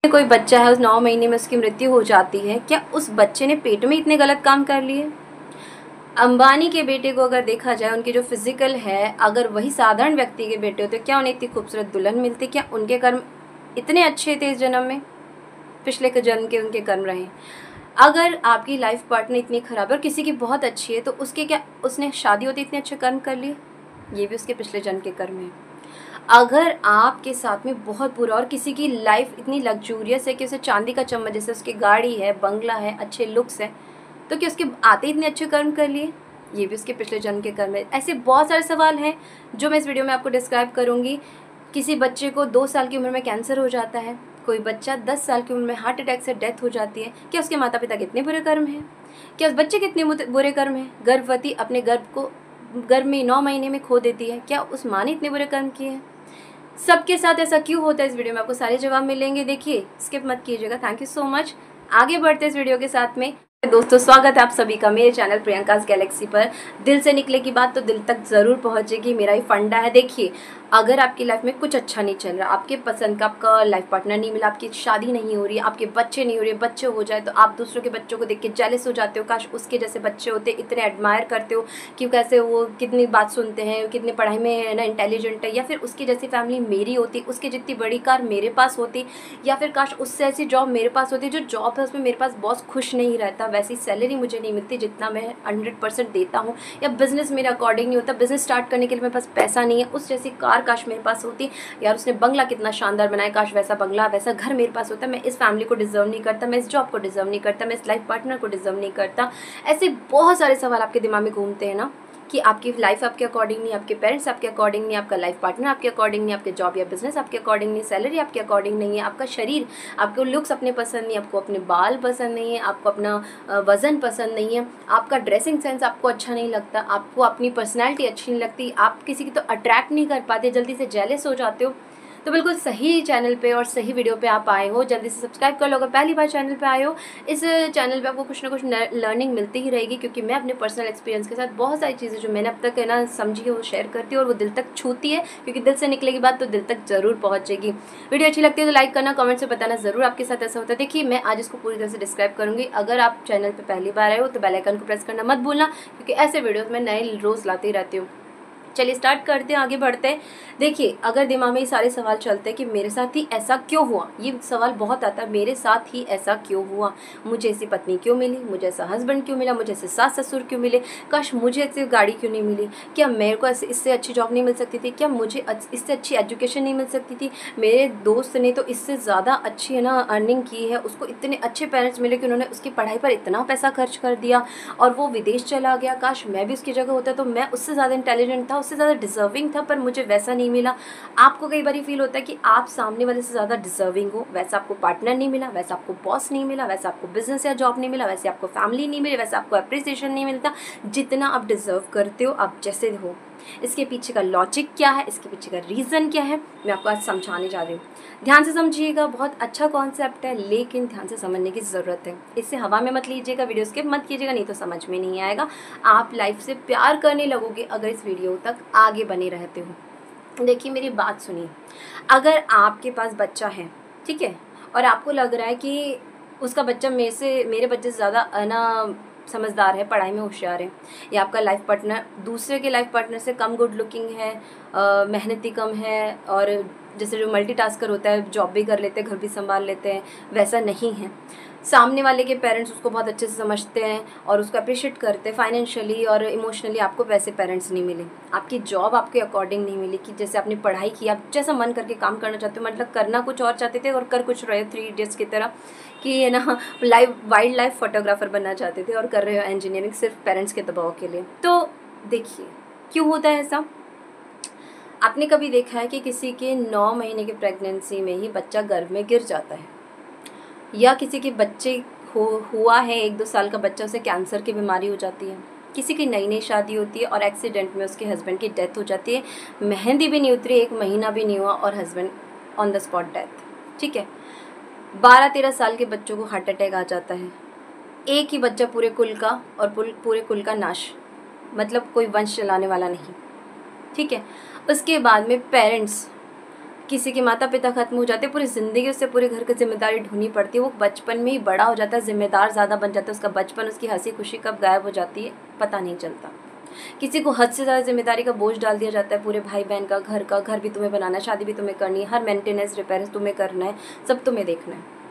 कोई बच्चा है, उस 9 महीने में उसकी मृत्यु हो जाती है, क्या उस बच्चे ने पेट में इतने गलत काम कर लिए? अंबानी के बेटे को अगर देखा जाए, उनकी जो फिजिकल है, अगर वही साधारण व्यक्ति के बेटे होते, क्या उन्हें इतनी खूबसूरत दुल्हन मिलती? क्या उनके कर्म इतने अच्छे थे इस जन्म में? पिछले के जन्म के उनके कर्म रहे। अगर आपकी लाइफ पार्टनर इतनी खराब है और किसी की बहुत अच्छी है, तो उसके क्या, उसने शादी होती इतने अच्छे कर्म कर लिए? ये भी उसके पिछले जन्म के कर्म है। अगर आपके साथ में बहुत बुरा और किसी की लाइफ इतनी लग्जूरियस है कि उसे चांदी का चम्मच, जैसे उसकी गाड़ी है, बंगला है, अच्छे लुक्स है, तो क्या उसके आते इतने अच्छे कर्म कर लिए? ये भी उसके पिछले जन्म के कर्म है। ऐसे बहुत सारे सवाल हैं जो मैं इस वीडियो में आपको डिस्क्राइब करूँगी। किसी बच्चे को 2 साल की उम्र में कैंसर हो जाता है, कोई बच्चा 10 साल की उम्र में हार्ट अटैक से डेथ हो जाती है। क्या उसके माता पिता कितने बुरे कर्म हैं? क्या उस बच्चे कितने बुरे कर्म हैं? गर्भवती अपने गर्भ में 9 महीने में खो देती है, क्या उस माँ ने इतने बुरे कर्म किए हैं? सबके साथ ऐसा क्यों होता है, इस वीडियो में आपको सारे जवाब मिलेंगे। देखिए, स्किप मत कीजिएगा। Thank you so much. आगे बढ़ते इस वीडियो के साथ में। दोस्तों, स्वागत है आप सभी का मेरे चैनल प्रियंकास गैलेक्सी पर। दिल से निकलेगी बात तो दिल तक ज़रूर पहुंचेगी, मेरा ही फंडा है। देखिए, अगर आपकी लाइफ में कुछ अच्छा नहीं चल रहा, आपके पसंद का आपका लाइफ पार्टनर नहीं मिला, आपकी शादी नहीं हो रही, आपके बच्चे नहीं हो रहे, बच्चे हो जाए तो आप दूसरों के बच्चों को देख के जेलस हो जाते हो, काश उसके जैसे बच्चे होते, इतने एडमायर करते हो कि कैसे वो कितनी बात सुनते हैं, कितनी पढ़ाई में है ना इंटेलिजेंट है, या फिर उसकी जैसी फैमिली मेरी होती, उसकी जितनी बड़ी कार मेरे पास होती, या फिर काश उससे ऐसी जॉब मेरे पास होती। जो जॉब है उसमें मेरे पास बॉस खुश नहीं रहता, वैसी सैलरी मुझे नहीं मिलती जितना मैं 100% देता हूँ, या बिजनेस मेरे अकॉर्डिंग नहीं होता, बिजनेस स्टार्ट करने के लिए मेरे पास पैसा नहीं है, उस जैसी कार काश मेरे पास होती। यार, उसने बंगला कितना शानदार बनाया, काश वैसा बंगला वैसा घर मेरे पास होता। मैं इस फैमिली को डिजर्व नहीं करता, मैं इस जॉब को डिजर्व नहीं करता, मैं इस लाइफ पार्टनर को डिजर्व नहीं करता। ऐसे बहुत सारे सवाल आपके दिमाग में घूमते हैं ना, कि आपकी लाइफ आपके अकॉर्डिंग नहीं, आपके पेरेंट्स आपके अकॉर्डिंग नहीं, आपका लाइफ पार्टनर आपके अकॉर्डिंग नहीं, आपके जॉब या बिजनेस आपके अकॉर्डिंग नहीं, सैलरी आपके अकॉर्डिंग नहीं है, आपका शरीर, आपको लुक्स अपने पसंद नहीं, आपको अपने बाल पसंद नहीं है, आपको अपना वजन पसंद नहीं है, आपका ड्रेसिंग सेंस आपको अच्छा नहीं लगता, आपको अपनी पर्सनैलिटी अच्छी नहीं लगती, आप किसी की तो अट्रैक्ट नहीं कर पाते, जल्दी से जेलस हो जाते हो, तो बिल्कुल सही चैनल पे और सही वीडियो पे आप आए हो। जल्दी से सब्सक्राइब कर लो अगर पहली बार चैनल पे आए हो। इस चैनल पे आपको कुछ ना कुछ लर्निंग मिलती ही रहेगी, क्योंकि मैं अपने पर्सनल एक्सपीरियंस के साथ बहुत सारी चीज़ें जो मैंने अब तक है ना समझी है वो शेयर करती हूँ, और वो दिल तक छूती है, क्योंकि दिल से निकलेगी बात तो दिल तक ज़रूर पहुँचेगी। वीडियो अच्छी लगती है तो लाइक करना, कमेंट से बताना ज़रूर आपके साथ ऐसा होता है। देखिए, मैं आज इसको पूरी तरह से डिस्क्राइब करूँगी। अगर आप चैनल पर पहली बार आए हो तो बेल आइकन को प्रेस करना मत भूलना, क्योंकि ऐसे वीडियोज़ मैं नए रोज़ लाती रहती हूँ। चलिए स्टार्ट करते हैं, आगे बढ़ते हैं। देखिए, अगर दिमाग में ये सारे सवाल चलते हैं कि मेरे साथ ही ऐसा क्यों हुआ, ये सवाल बहुत आता है, मेरे साथ ही ऐसा क्यों हुआ, मुझे ऐसी पत्नी क्यों मिली, मुझे ऐसा हस्बैंड क्यों मिला, मुझे ऐसे सास ससुर क्यों मिले, काश मुझे ऐसी गाड़ी क्यों नहीं मिली, क्या मेरे को ऐसे इससे अच्छी जॉब नहीं मिल सकती थी, क्या मुझे इससे अच्छी एजुकेशन नहीं मिल सकती थी, मेरे दोस्त ने तो इससे ज़्यादा अच्छी है ना अर्निंग की है, उसको इतने अच्छे पेरेंट्स मिले कि उन्होंने उसकी पढ़ाई पर इतना पैसा खर्च कर दिया और वो विदेश चला गया, काश मैं भी उसकी जगह होता तो मैं उससे ज़्यादा इंटेलिजेंट था, उससे ज़्यादा डिजर्विंग था, पर मुझे वैसा नहीं मिला। आपको कई बार फील होता है कि आप सामने वाले से ज़्यादा डिजर्विंग हो, वैसा आपको पार्टनर नहीं मिला, वैसा आपको बॉस नहीं मिला, वैसा आपको बिजनेस या जॉब नहीं मिला, वैसे आपको फैमिली नहीं मिली, वैसा आपको अप्रिसिएशन नहीं मिलता जितना आप डिजर्व करते हो, आप जैसे हो। इसके पीछे का लॉजिक क्या है, इसके पीछे का रीज़न क्या है, मैं आपको आज समझाने जा रही हूँ। ध्यान से समझिएगा, बहुत अच्छा कॉन्सेप्ट है, लेकिन ध्यान से समझने की ज़रूरत है। इससे हवा में मत लीजिएगा, वीडियो स्किप मत कीजिएगा, नहीं तो समझ में नहीं आएगा। आप लाइफ से प्यार करने लगोगे अगर इस वीडियो तक आगे बने रहते हो। देखिए, मेरी बात सुनिए। अगर आपके पास बच्चा है, ठीक है, और आपको लग रहा है कि उसका बच्चा मेरे बच्चे से ज़्यादा ना समझदार है, पढ़ाई में होशियार है, या आपका लाइफ पार्टनर दूसरे के लाइफ पार्टनर से कम गुड लुकिंग है, मेहनती कम है, और जैसे जो मल्टीटास्कर होता है, जॉब भी कर लेते हैं, घर भी संभाल लेते हैं, वैसा नहीं है, सामने वाले के पेरेंट्स उसको बहुत अच्छे से समझते हैं और उसको अप्रिशिएट करते हैं फाइनेंशियली और इमोशनली, आपको वैसे पेरेंट्स नहीं मिले, आपकी जॉब आपके अकॉर्डिंग नहीं मिली, कि जैसे आपने पढ़ाई की, आप जैसा मन करके काम करना चाहते हो, मतलब करना कुछ और चाहते थे और कर कुछ रहे हो, 3 इडियट्स की तरह, कि है ना वाइल्ड लाइफ फोटोग्राफर बनना चाहते थे और कर रहे हो इंजीनियरिंग सिर्फ पेरेंट्स के दबाव के लिए। तो देखिए, क्यों होता है ऐसा। आपने कभी देखा है कि किसी के 9 महीने की प्रेगनेंसी में ही बच्चा गर्भ में गिर जाता है, या किसी के बच्चे हुआ है 1-2 साल का बच्चा, उसे कैंसर की बीमारी हो जाती है, किसी की नई शादी होती है और एक्सीडेंट में उसके हस्बैंड की डेथ हो जाती है, मेहंदी भी नहीं उतरी, 1 महीना भी नहीं हुआ और husband on the spot death, ठीक है। 12-13 साल के बच्चों को हार्ट अटैक आ जाता है, एक ही बच्चा पूरे कुल का, और पूरे कुल का नाश, मतलब कोई वंश चलाने वाला नहीं, ठीक है। उसके बाद में पेरेंट्स किसी के माता पिता खत्म हो जाते हैं, पूरी ज़िंदगी उससे पूरे घर की जिम्मेदारी ढूंढनी पड़ती है। वो बचपन में ही बड़ा हो जाता है, जिम्मेदार ज़्यादा बन जाता है, उसका बचपन, उसकी हंसी खुशी कब गायब हो जाती है पता नहीं चलता। किसी को हद से ज़्यादा जिम्मेदारी का बोझ डाल दिया जाता है, पूरे भाई बहन का, घर भी तुम्हें बनाना है, शादी भी तुम्हें करनी है, हर मेंटेनेंस रिपेयर तुम्हें करना है, सब तुम्हें देखना है।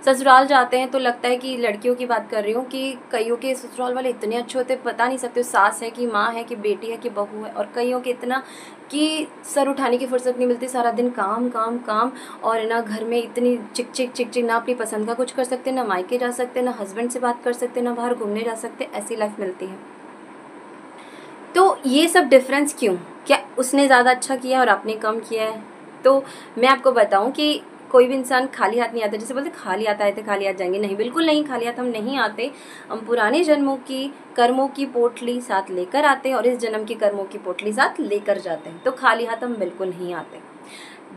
ससुराल जाते हैं तो लगता है कि लड़कियों की बात कर रही हूँ कि कईयों के ससुराल वाले इतने अच्छे होते बता नहीं सकते, सास है कि माँ है कि बेटी है कि बहू है, और कईयों के इतना कि सर उठाने की फुर्सत नहीं मिलती, सारा दिन काम काम काम, और ना घर में इतनी चिक चिक, ना अपनी पसंद का कुछ कर सकते, ना मायके जा सकते, ना हस्बैंड से बात कर सकते, ना बाहर घूमने जा सकते, ऐसी लाइफ मिलती है। तो ये सब डिफरेंस क्यों? क्या उसने ज़्यादा अच्छा किया और आपने कम किया है? तो मैं आपको बताऊं कि कोई भी इंसान खाली हाथ नहीं आता। जैसे बोलते खाली हाथ आए थे खाली हाथ जाएंगे, नहीं, बिल्कुल नहीं, खाली हाथ हम नहीं आते। हम पुराने जन्मों की कर्मों की पोटली साथ लेकर आते हैं और इस जन्म की कर्मों की पोटली साथ लेकर जाते हैं। तो खाली हाथ हम बिल्कुल नहीं आते।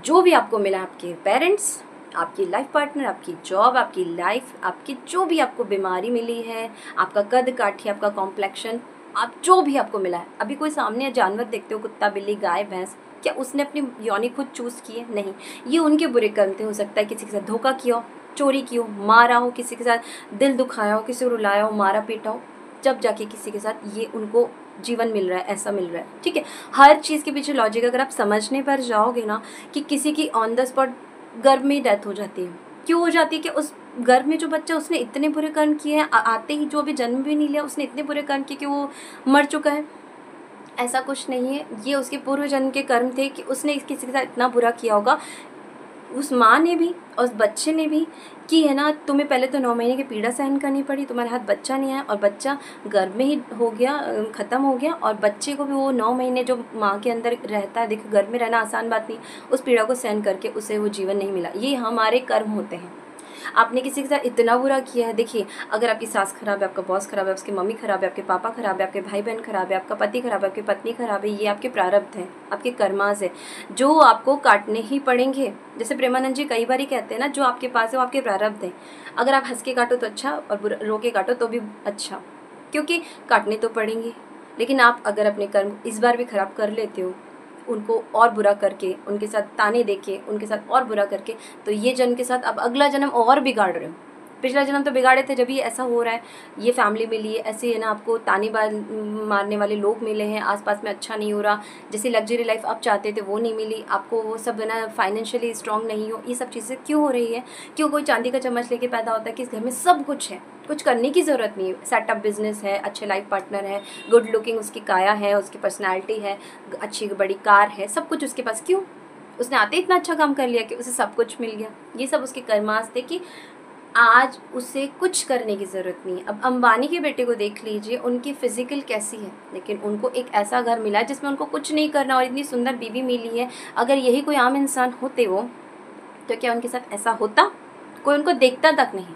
जो भी आपको मिला, आपके पेरेंट्स, आपकी लाइफ पार्टनर, आपकी जॉब, आपकी लाइफ, आपकी जो भी आपको बीमारी मिली है, आपका कद काठी, आपका कॉम्प्लेक्शन, आप जो भी आपको मिला है। अभी कोई सामने जानवर देखते हो, कुत्ता बिल्ली गाय भैंस, क्या उसने अपनी योनि खुद चूज़ की है? नहीं, ये उनके बुरे कर्म थे। हो सकता है किसी के साथ धोखा किया हो, चोरी की हो, मारा हो, किसी के साथ दिल दुखाया हो, किसी को रुलाया हो, मारा पीटा हो, जब जाके किसी के साथ ये उनको जीवन मिल रहा है, ऐसा मिल रहा है। ठीक है, हर चीज़ के पीछे लॉजिक अगर आप समझने पर जाओगे ना, कि किसी की ऑन द स्पॉट गर्भ में डेथ हो जाती है, क्यों हो जाती है? कि उस गर्भ में जो बच्चा, उसने इतने बुरे कर्म किए हैं, आते ही जो अभी जन्म भी नहीं लिया उसने इतने बुरे कर्म किए कि वो मर चुका है। ऐसा कुछ नहीं है, ये उसके पूर्व जन्म के कर्म थे कि उसने किसी के साथ इतना बुरा किया होगा, उस माँ ने भी और उस बच्चे ने भी, कि है ना, तुम्हें पहले तो 9 महीने की पीड़ा सहन करनी पड़ी, तुम्हारे हाथ बच्चा नहीं आया और बच्चा गर्भ में ही हो गया, ख़त्म हो गया, और बच्चे को भी वो 9 महीने जो माँ के अंदर रहता है, देखो गर्भ में रहना आसान बात नहीं, उस पीड़ा को सहन करके उसे वो जीवन नहीं मिला। ये हमारे कर्म होते हैं। आपने किसी के साथ इतना बुरा किया है, देखिए, अगर आपकी सास खराब है, आपका बॉस खराब है, आपकी मम्मी खराब है, आपके पापा खराब है, आपके भाई बहन खराब है, आपका पति खराब है, आपकी पत्नी खराब है, ये आपके प्रारब्ध हैं, आपके कर्मास है, जो आपको काटने ही पड़ेंगे। जैसे प्रेमानंद जी कई बार ही कहते हैं ना, जो आपके पास है वो आपके प्रारब्ध है। अगर आप हंस के काटो तो अच्छा, और रो के काटो तो भी अच्छा, क्योंकि काटने तो पड़ेंगे। लेकिन आप अगर अपने कर्म इस बार भी खराब कर लेते हो, उनको और बुरा करके, उनके साथ ताने देके, उनके साथ और बुरा करके, तो ये जन्म के साथ अब अगला जन्म और बिगाड़ रहे हो। पिछला जन्म तो बिगाड़े थे, जब ये ऐसा हो रहा है, ये फैमिली मिली है, ऐसे है ना, आपको ताने मारने वाले लोग मिले हैं, आसपास में अच्छा नहीं हो रहा, जैसी लग्जरी लाइफ आप चाहते थे वो नहीं मिली आपको, वो सब है ना, फाइनेंशियली स्ट्रांग नहीं हो, ये सब चीज़ें क्यों हो रही है? क्यों कोई चांदी का चम्मच लेके पैदा होता है कि इस घर में सब कुछ है, कुछ करने की ज़रूरत नहीं है, सेटअप बिजनेस है, अच्छे लाइफ पार्टनर है, गुड लुकिंग उसकी काया है, उसकी पर्सनैलिटी है, अच्छी बड़ी कार है, सब कुछ उसके पास, क्यों? उसने आते इतना अच्छा काम कर लिया कि उसे सब कुछ मिल गया। ये सब उसके कर्मास थे कि आज उसे कुछ करने की ज़रूरत नहीं है। अब अंबानी के बेटे को देख लीजिए, उनकी फिजिकल कैसी है, लेकिन उनको एक ऐसा घर मिला जिसमें उनको कुछ नहीं करना, और इतनी सुंदर बीवी मिली है। अगर यही कोई आम इंसान होते वो, तो क्या उनके साथ ऐसा होता? कोई उनको देखता तक नहीं।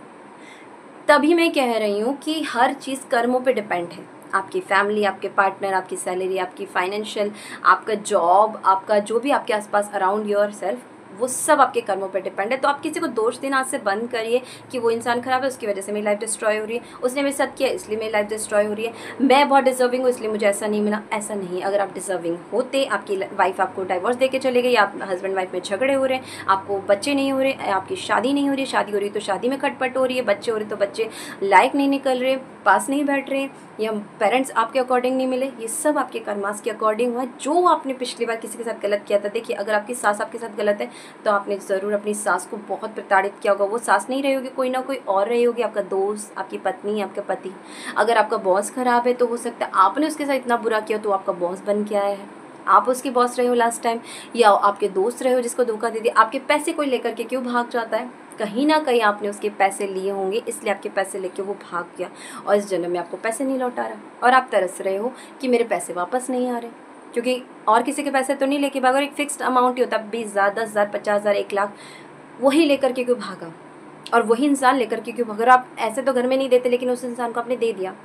तभी मैं कह रही हूँ कि हर चीज़ कर्मों पे डिपेंड है। आपकी फैमिली, आपके पार्टनर, आपकी सैलरी, आपकी फाइनेंशियल, आपका जॉब, आपका जो भी आपके आसपास अराउंड योर सेल्फ, वो सब आपके कर्मों पर डिपेंड है। तो आप किसी को दोष देना आज से बंद करिए कि वो इंसान खराब है, उसकी वजह से मेरी लाइफ डिस्ट्रॉय हो रही है, उसने मेरे साथ किया इसलिए मेरी लाइफ डिस्ट्रॉय हो रही है, मैं बहुत डिजर्विंग हूँ इसलिए मुझे ऐसा नहीं मिला। ऐसा नहीं, अगर आप डिजर्विंग होते, आपकी वाइफ आपको डाइवोर्स दे के चले गई, आप हस्बैंड वाइफ में झगड़े हो रहे हैं, आपको बच्चे नहीं हो रहे, आपकी शादी नहीं हो रही, शादी हो रही तो शादी में खटपट हो रही है, बच्चे हो रहे तो बच्चे लायक नहीं निकल रहे, पास नहीं बैठ रहे, या पेरेंट्स आपके अकॉर्डिंग नहीं मिले, ये सब आपके कर्मास के अकॉर्डिंग हुआ। जो आपने पिछली बार किसी के साथ गलत किया था, देखिए, अगर आपकी सास आपके साथ गलत है तो आपने ज़रूर अपनी सास को बहुत प्रताड़ित किया होगा। वो सास नहीं रही होगी, कोई ना कोई और रही होगी, आपका दोस्त, आपकी पत्नी, आपका पति। अगर आपका बॉस खराब है तो हो सकता है आपने उसके साथ इतना बुरा किया तो आपका बॉस बन के आया है, आप उसके बॉस रहे हो लास्ट टाइम, या आपके दोस्त रहे हो जिसको धोखा दे दिया। आपके पैसे कोई लेकर के क्यों भाग जाता है? कहीं ना कहीं आपने उसके पैसे लिए होंगे, इसलिए आपके पैसे लेके वो भाग गया, और इस जन्म में आपको पैसे नहीं लौटा रहा, और आप तरस रहे हो कि मेरे पैसे वापस नहीं आ रहे, क्योंकि और किसी के पैसे तो नहीं लेके भागा। एक फिक्स्ड अमाउंट ही होता है, 20,000, 10,000, 50,000, 1,00,000, वही लेकर के क्यों भागा? और वही इंसान लेकर के क्यों भागा? अगर आप ऐसे तो घर में नहीं देते, लेकिन उस इंसान को आपने दे दिया,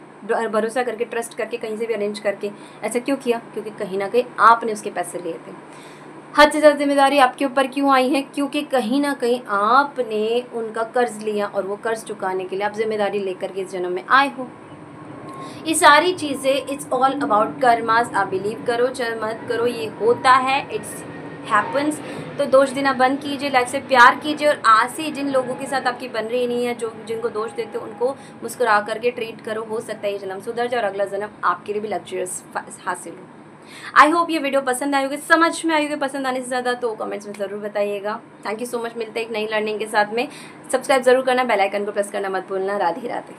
भरोसा करके, ट्रस्ट करके, कहीं से भी अरेंज करके। ऐसा क्यों किया? क्योंकि कहीं ना कहीं आपने उसके पैसे लिए थे। हद से ज़्यादा जिम्मेदारी आपके ऊपर क्यों आई है? क्योंकि कहीं ना कहीं आपने उनका कर्ज लिया, और वो कर्ज चुकाने के लिए आप जिम्मेदारी लेकर के इस जन्म में आए हो। ये सारी चीज़ें, इट्स ऑल अबाउट कर्मास। आप बिलीव करो चाहे मत करो, ये होता है, इट्स हैपन्स, तो दोष देना बंद कीजिए, लाइफ से प्यार कीजिए और आज से जिन लोगों के साथ आपकी बन रही नहीं है, जो जिनको दोष देते हो, उनको मुस्कुरा करके ट्रीट करो। हो सकता है ये जन्म सुधर जाए और अगला जन्म आपके लिए भी लग्जरियस हासिल हो। आई होप ये वीडियो पसंद आई होगी, समझ में आई होगी। पसंद आने से ज़्यादा तो कमेंट्स में ज़रूर बताइएगा। Thank you so much. मिलते हैं एक नई लर्निंग के साथ में। सब्सक्राइब जरूर करना, बेल आइकन को प्रेस करना मत भूलना। राधे राधे।